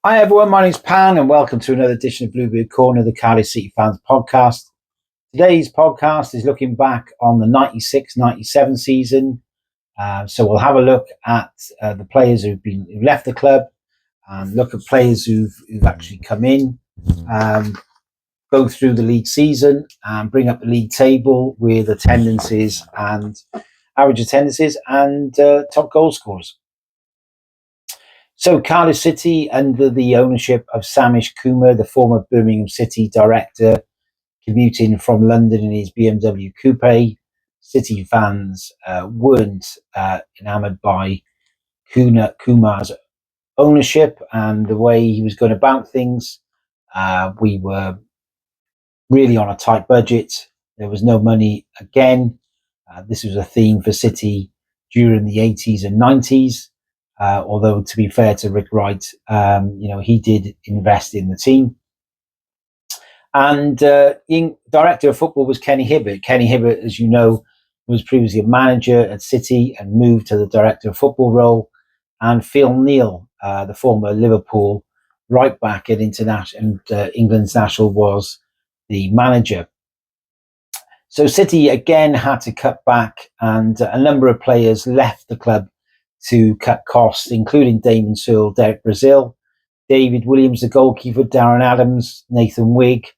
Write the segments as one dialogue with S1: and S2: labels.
S1: Hi everyone, my name's Pan and welcome to another edition of Bluebird Corner, the Cardiff City Fans podcast. Today's podcast is looking back on the 96-97 season. So we'll have a look at the players who left the club and look at players who've actually come in, go through the league season and bring up the league table with attendances and average attendances and top goal scorers. So Cardiff City, under the ownership of Samish Kumar, the former Birmingham City director, commuting from London in his BMW coupe. City fans weren't enamoured by Kumar's ownership and the way he was going about things. We were really on a tight budget. There was no money again. This was a theme for City during the 80s and 90s. Although, to be fair to Rick Wright, he did invest in the team. And director of football was Kenny Hibbert. Kenny Hibbert, as you know, was previously a manager at City and moved to the director of football role. And Phil Neal, the former Liverpool right back at England's national, was the manager. So City again had to cut back, and a number of players left the club to cut costs, including Damon Searle, Derek Brazil, David Williams, the goalkeeper, Darren Adams, Nathan Wigg,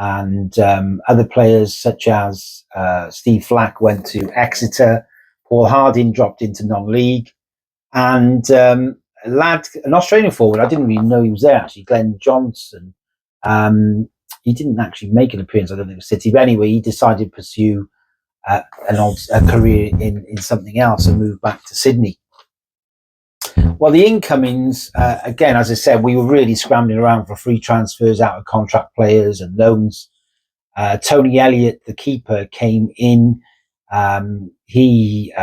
S1: and other players such as Steve Flack went to Exeter, Paul Harding dropped into non-league, and an Australian forward, I didn't really know he was there actually, Glenn Johnson. He didn't actually make an appearance, I don't think, with City, but anyway, he decided to pursue a career in something else and move back to Sydney. Well, the incomings, again, as I said, we were really scrambling around for free transfers out of contract players and loans. Tony Elliott, the keeper, came in. He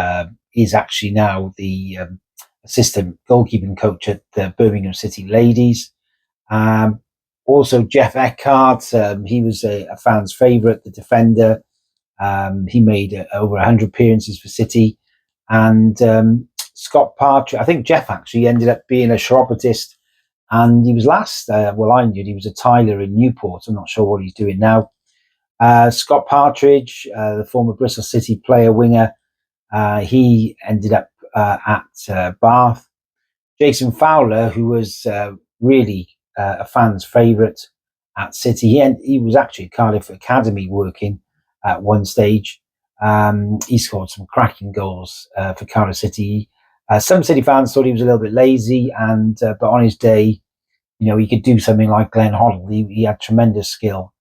S1: is actually now the assistant goalkeeping coach at the Birmingham City Ladies. Also, Jeff Eckhart, he was a fan's favourite, the defender. He made over 100 appearances for City. And Scott Partridge, I think Jeff actually ended up being a chiropodist, and he was last, I knew he was a tiler in Newport. I'm not sure what he's doing now. Scott Partridge, the former Bristol City player winger, he ended up at Bath. Jason Fowler, who was really a fan's favourite at City, he was actually at Cardiff Academy working at one stage. He scored some cracking goals for Cardiff City. Some City fans thought he was a little bit lazy, but on his day, he could do something like Glenn Hoddle. He had tremendous skill.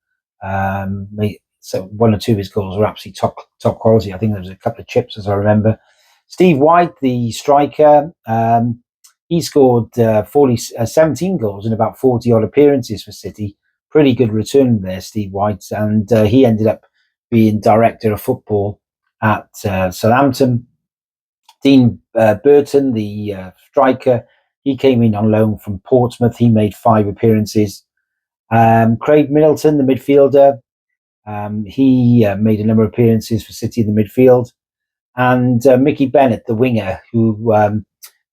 S1: So one or two of his goals were absolutely top quality. I think there was a couple of chips, as I remember. Steve White, the striker, he scored 17 goals in about 40 odd appearances for City. Pretty good return there, Steve White, and he ended up being director of football at Southampton. Dean Burton, the striker, he came in on loan from Portsmouth. He made 5 appearances. Craig Middleton, the midfielder, he made a number of appearances for City in the midfield. And Mickey Bennett, the winger, who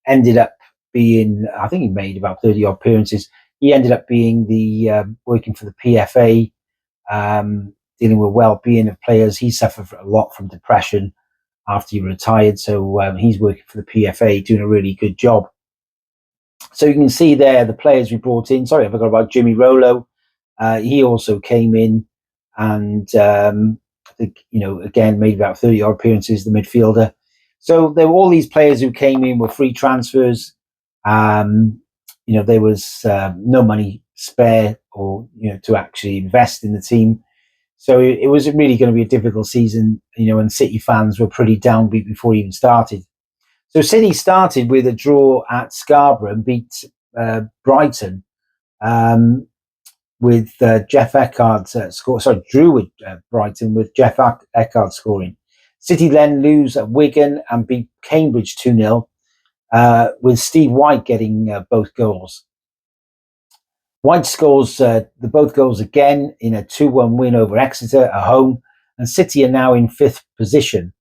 S1: ended up being, I think he made about 30 odd appearances. He ended up being working for the PFA, dealing with well-being of players. He suffered a lot from depression after he retired, so he's working for the PFA, doing a really good job. So you can see there the players we brought in. Sorry, I forgot about Jimmy Rollo. He also came in and I think, again, made about 30 odd appearances, the midfielder. So there were all these players who came in with free transfers. There was no money spare or, to actually invest in the team. So it was really going to be a difficult season, and City fans were pretty downbeat before it even started. So City started with a draw at Scarborough and beat Brighton with Jeff Eckhart drew with Brighton with Jeff Eckhart scoring. City then lose at Wigan and beat Cambridge 2-0 with Steve White getting both goals. White scores both goals again in a 2-1 win over Exeter at home, and City are now in 5th position.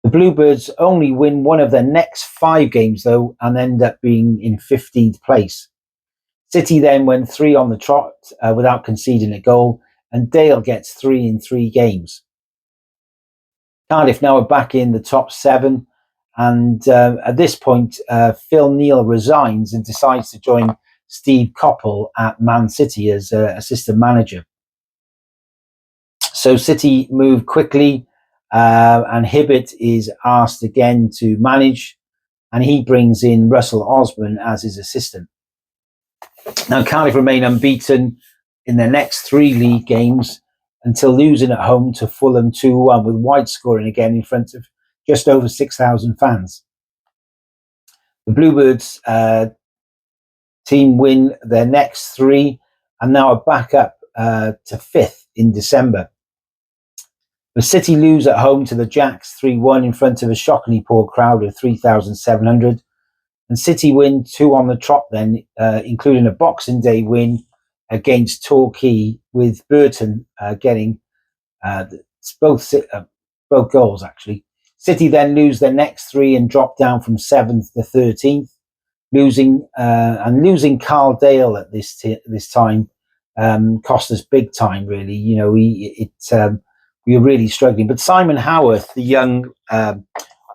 S1: The Bluebirds only win one of their next 5 games, though, and end up being in 15th place. City then went 3 on the trot without conceding a goal, and Dale gets 3 in 3 games. Cardiff now are back in the top 7, and at this point, Phil Neal resigns and decides to join Steve Coppell at Man City as assistant manager. So City move quickly, and Hibbert is asked again to manage, and he brings in Russell Osman as his assistant. Now Cardiff remain unbeaten in their next 3 league games until losing at home to Fulham 2-1, with White scoring again in front of just over 6,000 fans. The Bluebirds team win their next 3 and now are back up to 5th in December. The City lose at home to the Jacks 3-1 in front of a shockingly poor crowd of 3,700. And City win 2 on the trot then, including a Boxing Day win against Torquay, with Burton getting both goals, actually. City then lose their next 3 and drop down from 7th to 13th, losing Carl Dale at this time cost us big time, really. You know, we were really struggling. But Simon Howarth, the young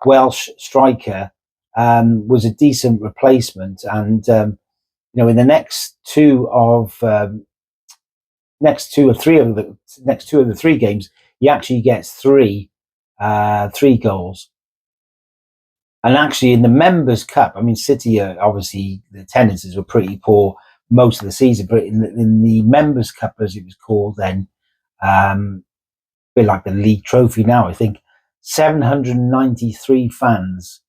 S1: Welsh striker, was a decent replacement, and in the next two of the 3 games, he actually gets three goals. And actually, in the Members' Cup, I mean, City obviously the attendances were pretty poor most of the season, but in the Members' Cup, as it was called then, a bit like the league trophy now, I think 793 fans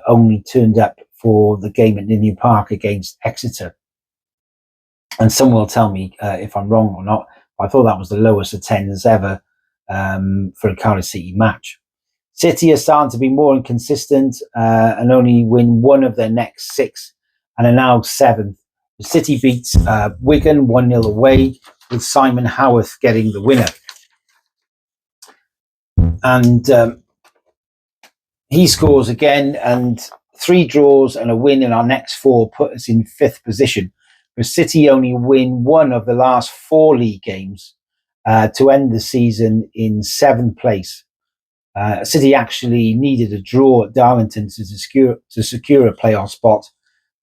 S1: only turned up for the game at Ninian Park against Exeter. And some will tell me if I'm wrong or not. I thought that was the lowest attendance ever for a Cardiff City match. City are starting to be more inconsistent and only win 1 of their next 6 and are now 7th. The City beats Wigan 1-0 away, with Simon Howarth getting the winner. And he scores again, and 3 draws and a win in our next 4 put us in 5th position. The City only win 1 of the last 4 league games to end the season in 7th place. City actually needed a draw at Darlington to secure a playoff spot,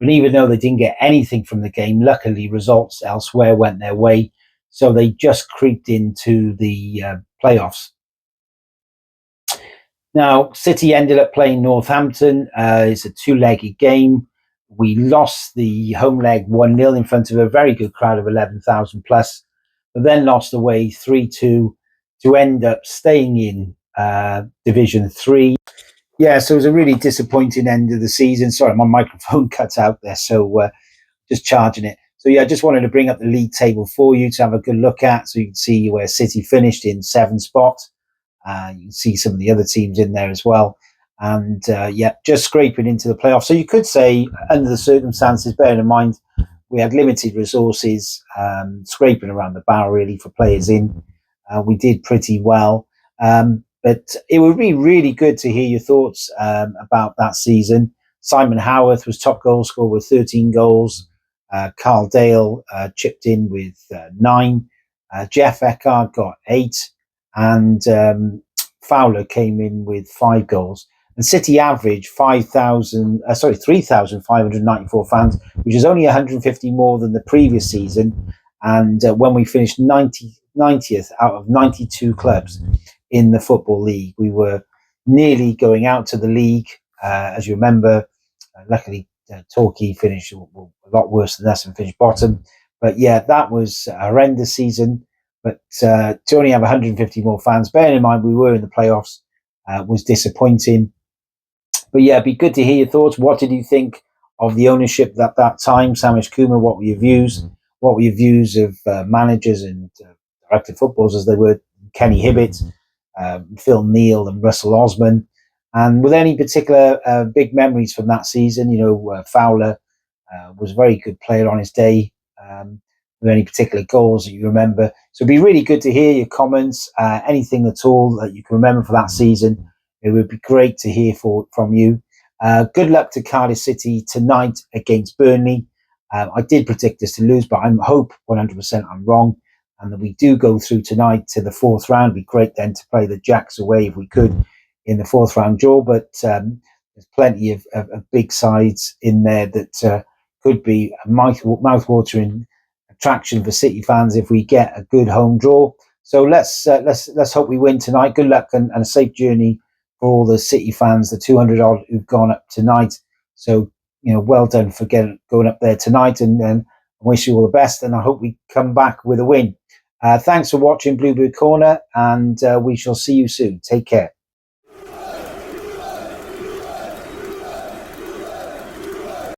S1: but even though they didn't get anything from the game, luckily results elsewhere went their way, so they just creeped into the playoffs. Now, City ended up playing Northampton. It's a 2-legged game. We lost the home leg 1-0 in front of a very good crowd of 11,000 plus, but then lost away 3-2 to end up staying in Division 3. Yeah, so it was a really disappointing end of the season. Sorry, my microphone cut out there, so just charging it. So yeah, I just wanted to bring up the league table for you to have a good look at, so you can see where City finished in 7th spot. You can see some of the other teams in there as well. And just scraping into the playoffs. So you could say, under the circumstances, bearing in mind we had limited resources, scraping around the barrel really for players in. We did pretty well. But it would be really good to hear your thoughts about that season. Simon Howarth was top goal scorer with 13 goals. Carl Dale chipped in with 9. Jeff Eckard got 8. And Fowler came in with 5 goals. And City averaged 3,594 fans, which is only 150 more than the previous season. And when we finished 90th out of 92 clubs in the Football League, we were nearly going out to the league. As you remember, luckily Torquay finished a lot worse than us and finished bottom. But yeah, that was a horrendous season. But to only have 150 more fans, bearing in mind we were in the playoffs, was disappointing. But yeah, it'd be good to hear your thoughts. What did you think of the ownership at that time? Samish Kumar, what were your views? What were your views of managers and director of footballs, as they were, Kenny Hibbert, Phil Neal and Russell Osman? And were there any particular big memories from that season? Fowler was a very good player on his day. Were there any particular goals that you remember? So it'd be really good to hear your comments, anything at all that you can remember for that season. It would be great to hear from you. Good luck to Cardiff City tonight against Burnley. I did predict us to lose, but I hope 100% I'm wrong, and that we do go through tonight to the fourth round. It'd be great then to play the Jacks away if we could in the fourth round draw, but there's plenty of big sides in there that could be a mouth-watering attraction for City fans if we get a good home draw. So let's hope we win tonight. Good luck and a safe journey for all the City fans, the 200 odd who've gone up tonight. So well done for going up there tonight, and I wish you all the best. And I hope we come back with a win. Thanks for watching Bluebird Corner, and we shall see you soon. Take care.